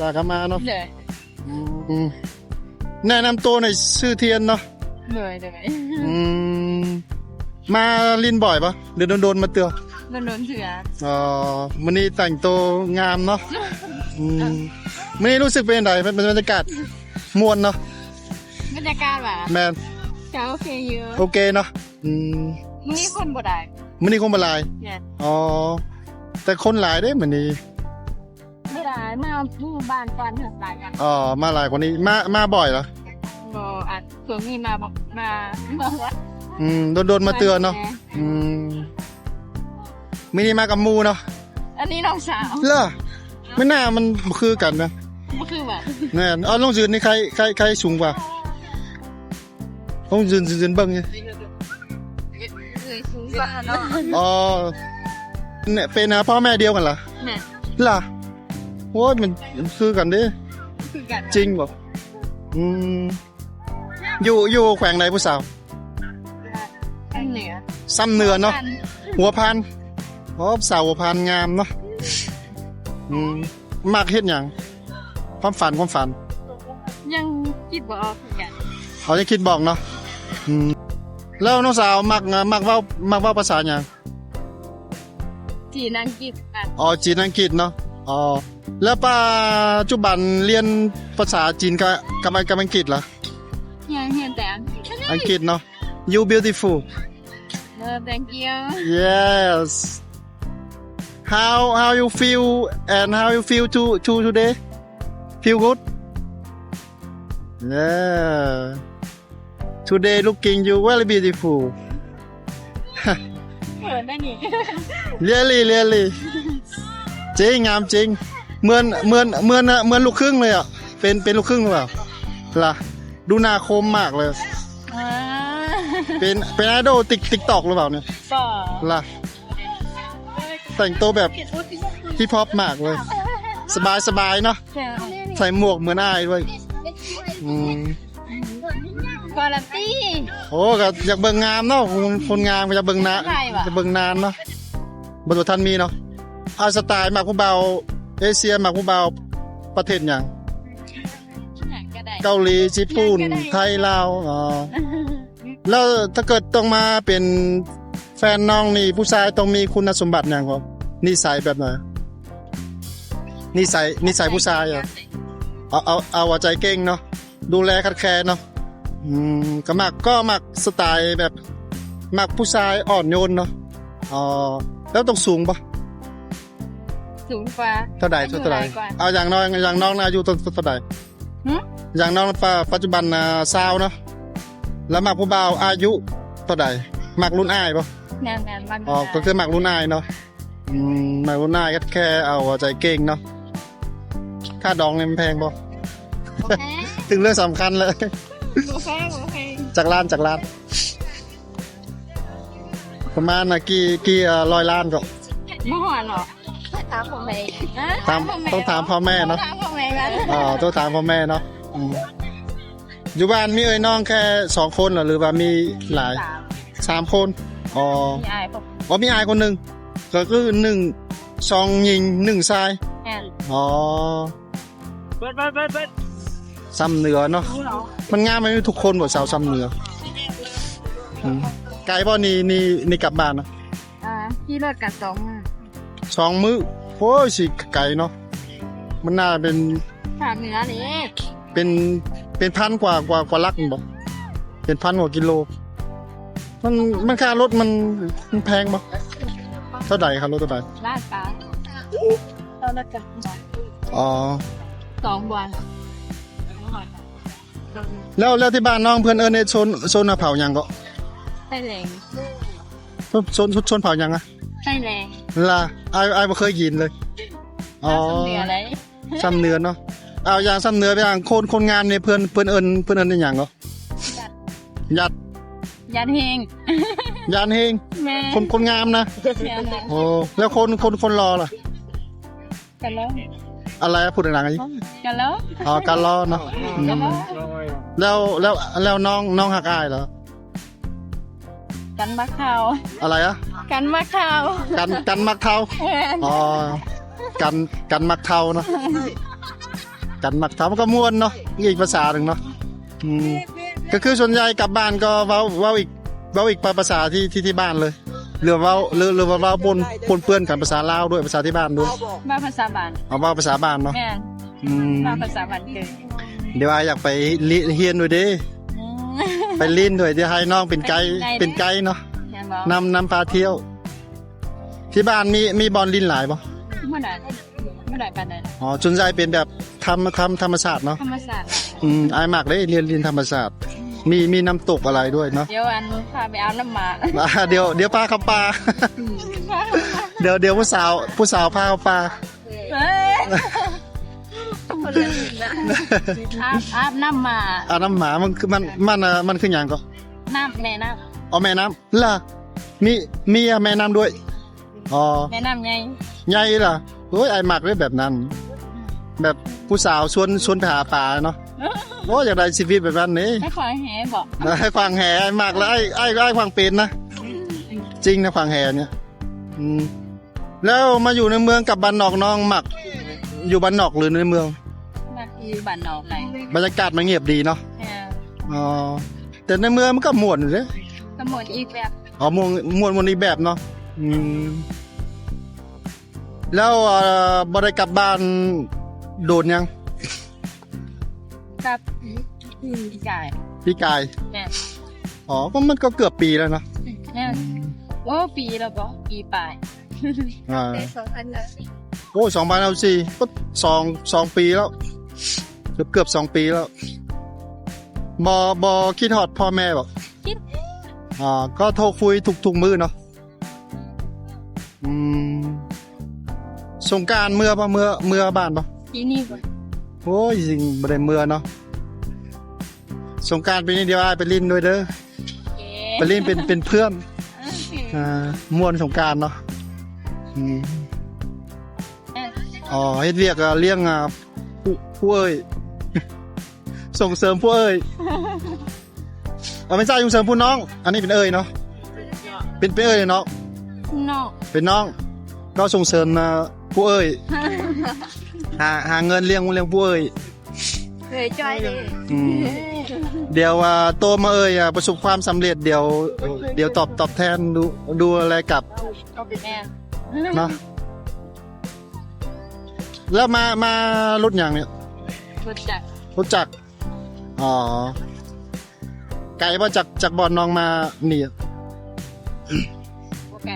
ตากลับมาเนาะ เลย แนะนำตัวในอยชื่อเทียนเนาะ เลยเลย มาลินบ่อยปะเดี๋ยวโดนมาเตือน โดนเสือ มันนี่แต่งตัวงามเนาะมันนี่รู้สึกเป็นยังไงเป็นบรรยากาศมวนเนาะ บรรยากาศแบบ แมน จะโอเคเยอะ โอเคเนาะนี่คนบ่ได้ มันนี่คงบลาย เนี่ย แต่คนหลายได้เหมือนนี้ ไม่ได้มาผู้บ้านกันเถอะหลายกัน มาหลายกว่านี้มาบ่อยเหรอ บ่อัดส่วนนี้มาวัด โดนมาเตือนเนาะมินิมากับมูเนาะ อันนี้น้องสาว เหรอไม่น่ามันคือกันนะ ก็คือแบบ แน่ลงยืนนี่ใครสูงกว่าลงยืนเบิ้งนี่ เคยสูงกว่าเนาะ เนี่ยเป็นพ่อแม่เดียวกันเหรอ เนี่ย ล่ะโอ้ยมันคือกันดิ คือกัน จริงบอกอยู่แขวงไหนผู้สาว เหนือ ซ้ำเนือเนาะหัวพันสาวหัวพันงามเนาะมากเฮ็ดอย่างความฝัน ยังคิดบ่ออกเหมือนกัน เขาจะคิดบอกเนาะแล้วน้องสาวมักเว้าภาษาอย่าง จีนอังกฤษกัน จีนอังกฤษเนาะแล้วปัจจุบันเรียนภาษาจีนกับอังกฤษเหรอ เฮียนแต่อังกฤษ เนาะ you beautiful thank you yes how you feel and how you feel today feel good yeah today looking you very beautiful เหมือนได้นี่ really จริงงามจริงเหมือนลูกครึ่งเลยอ่ะเป็นลูกครึ่งหรือเปล่าล่ะดูหน้าคมมากเลยเป็นไอดอลติ๊กตอกหรือเปล่าเนี่ย ก็ ล่ะแต่งตัวแบบฮิปฮอปมากเลยสบายเนาะใส่หมวกเหมือนอ้ายด้วยกอลันตี้ โอ้ก็อยากเบิ่งงามเนาะคนงามก็จะเบิ่งนานจะเบิ่งนานเนาะบรรลุทันมีเนาะเอาสไตล์หมากผู้เบาเอเชียหมากผู้เบาประเทศอย่างเกาหลีญี่ปุ่นไทยลาวแล้วถ้าเกิดต้องมาเป็นแฟนน้องนี่ผู้ชายต้องมีคุณสมบัติอย่างครับนิสัยแบบไหนนิสัยผู้ชายเอาใจเก่งเนาะดูแลคัดแคร์เนาะก็มักสไตล์แบบมักผู้ชายอ่อนโยนเนาะแล้วต้องสูงปะสูงกว่าเท่าใดเอาอย่างน้องอายุเท่าใดอย่างน้องปัจจุบันสาวเนาะแล้วมักผู้บ่าวอายุเท่าใดมักรุ่นอ้ายปะแน่นมันก็คือมักรุ่นอ้ายเนาะมักรุ่นอ้ายแค่เอาใจเก่งเนาะค่าดองเนี่ยมันแพงปะถึงเรื่องสำคัญเลยโอเคจากล้านประมาณกี่100 ล้านก็ไม่หอนหรอถามพ่อแม่ต้องถามพ่อแม่เนาะถามพ่อแม่กันต้องถามพ่อแม่เนาะอยู่บ้านมีน้องแค่2 คนหรือว่ามีหลาย3 คนมีอายคนหนึ่งก็คือ2 หญิง 1 ชายเบิดซ้ำเหนือเนาะมันงามไหมทุกคนบอกสาวซ้ำเหนือไกลป่ะนี่กลับบ้านนะขี่รถกัน2 มื้อโอ้ยสิไกลเนาะมันน่าเป็นภาคเหนือนี่เป็นพันกว่าลักบอกเป็น1,000 กว่ากิโลมันค่ารถมันแพงปะเท่าไหร่ครับรถเท่าไหร่ลาดปลาเรารถกัน2 วันแล้วที่บ้านน้องเพื่อนในโซนเผายังก็ไส้แรงโซนเผายังอะไส้แรงล่ะไอ้ไม่เคยกินเลยซ้ำเนื้ออะไรซ้ำเนื้อเนาะเอาอย่างซ้ำเนื้อไปอย่างคนงานเนี่ยเพื่อนเอิญในอย่างก็ยัดเฮงยันเฮงคนงามนะโอ้แล้วคนรอล่ะกันแล้วอะไรพูดดังๆอีกกันแล้วกันล้อเนาะแล้วน้องหักอายเหรอกันมะขาวอะไรอะกันมะขาวกันมักเทากันมักเทาเนาะ กันมักทำก็ม่วนเนาะอีกภาษาหนึ่งเนาะก็คือส่วนใหญ่กลับบ้านก็เว้าอีกภาษาที่บ้านเลยหรือว่าเว้าปนเปื้อนกันภาษาลาวด้วยภาษาที่บ้านด้วย มาภาษาบ้าน เอาเว้าภาษาบ้านเนาะ แม่มาภาษาบ้านเกิด เดี๋ยวอยากไปเรียนด้วยเด้ไปลิ้นด้วยที่ให้น้องเป็นไกด์เนาะนำพาเที่ยว ที่บ้านมีบอลลิ้นหลายปะ เมื่อไหร่ปานนั้น อ๋อส่วนใหญ่เป็นแบบธรรมศาสตร์เนาะ ธรรมศาสตร์ อายมากเลยเรียนธรรมศาสตร์มีน้ำตกอะไรด้วยเนาะ เดี๋ยวพาไปเอาน้ำหมา เดี๋ยวพาเข้าป่าเดี๋ยวผู้สาวพาเข้าป่า เฮ้ยอาบน้ำหมา น้ำหมามันคือมันคืออย่างก็ น้ำแม่น้ อ๋อแม่น้ำล่ะมีแม่น้ำด้วยอ๋อ ำแม่น้ำไง ใหญ่ล่ะโอ้ยอายมากเลยแบบนั้น แบบผู้สาวชวนไปหาปลาเนาะโอ้อยากได้ชีวิตแบบนั้นนี่ ไม่ขอแหบอก ให้ฟังแห่มากแล้วไอ้ฟังเป็นนะจริงนะฟังแห่เนี่ยแล้วมาอยู่ในเมืองกับบ้านนอกน้องหมักอยู่บ้านนอกหรือในเมือง มาคือบ้านนอกไหน บรรยากาศมันเงียบดีเนาะอ๋อแต่ในเมืองมันก็ม่วนอยู่เลย กระหมดอีกแบบ อ๋อม่วนอีกแบบเนาะแล้วบ่ได้กลับบ้านโดนยัง กับไก่ พี่กาย แม่ อ๋อก็มันก็เกือบปีแล้วเนาะ แม่โอ้ปีแล้วก็ปีปลาย โอ้2014ก็สองปีแล้วเกือบ2 ปีแล้วบอคิดฮอดพ่อแม่บอก คิด ก็โทรคุยทุกมื้อเนาะสงกรานต์เมื่อบ้านปะ ปีนี้ก่อน โอ้ยจริงบ่ได้เมื่อเนาะสงกรานต์ปีนี้เดียวอ้ายไปลิ้นด้วยเด้อไปลิ้นเป็นเพื่อนม่วนสงกรานต์เนาะอ๋อเฮ็ดเวียกเลี้ยงผู้เอ้ย ส่งเสริมผู้เอ้ยไม่ใช่ส่งเสริมผู้น้อง อันนี้เป็นเอ้ยเนาะเป็นเอ้ยเนาะ นอก เป็นน้องก็ส่งเสริมผู้เอ้ย หาเงินเลี้ยงผู้เอ้ย เคยจ้อยเลย เดี๋ยวโตมาเอ้ยประสบความสำเร็จเดี๋ยวตอบแทนดูอะไรกลับ แม่ เนาะแล้วมารถอย่างเนี่ย รู้จัก อ๋อไกลว่าจากบ่อนน้องมานี่ โอเค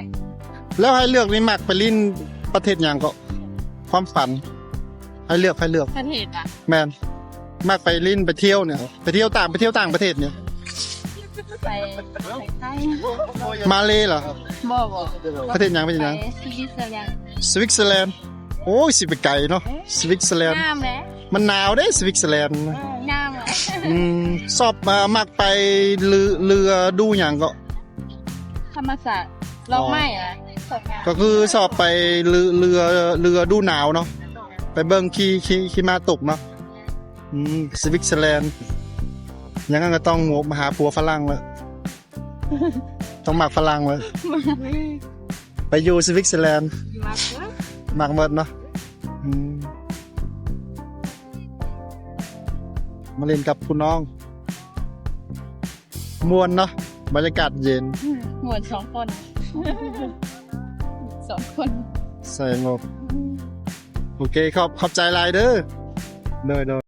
แล้วให้เลือกนี่มักไปลิ้นประเทศอย่างก็ความฝันให้เลือก ประเทศอ่ะ แมนมักไปลิ้นไปเที่ยวเนี่ยไปเที่ยวต่างประเทศเนี่ย ไปไทย มาเลยเหรอ บ่ ประเทศอย่างเป็น ไป อย่าง สวิตเซอร์แลนด์ โอ้ยสิไปไกลเนาะสวิตเซอร์แลนด์ งามเลย มันหนาวเด้สวิตเซอร์แลนด์ งามเลย สอบมักไปเรือดูอย่างก็ ธรรมศาสตร์เราไม่อ่ะ ก็คือสอบไปเรือดูหนาวเนาะไปเบิ่งขี่ม้าตกเนาะสวิตเซอร์แลนด์ยังงั้นก็ต้องมาหาผัวฝรั่งแล้ว ต้องหมักฝรั่งเลยไปอยู่สวิตเซอร์แลนด์หมักหมดเนาะมาเล่นกับคุณน้องมวนเนาะบรรยากาศเย็น หมวด2 คน 2 คน ใส่งบโอเคขอบใจหลายเด้อเด้อ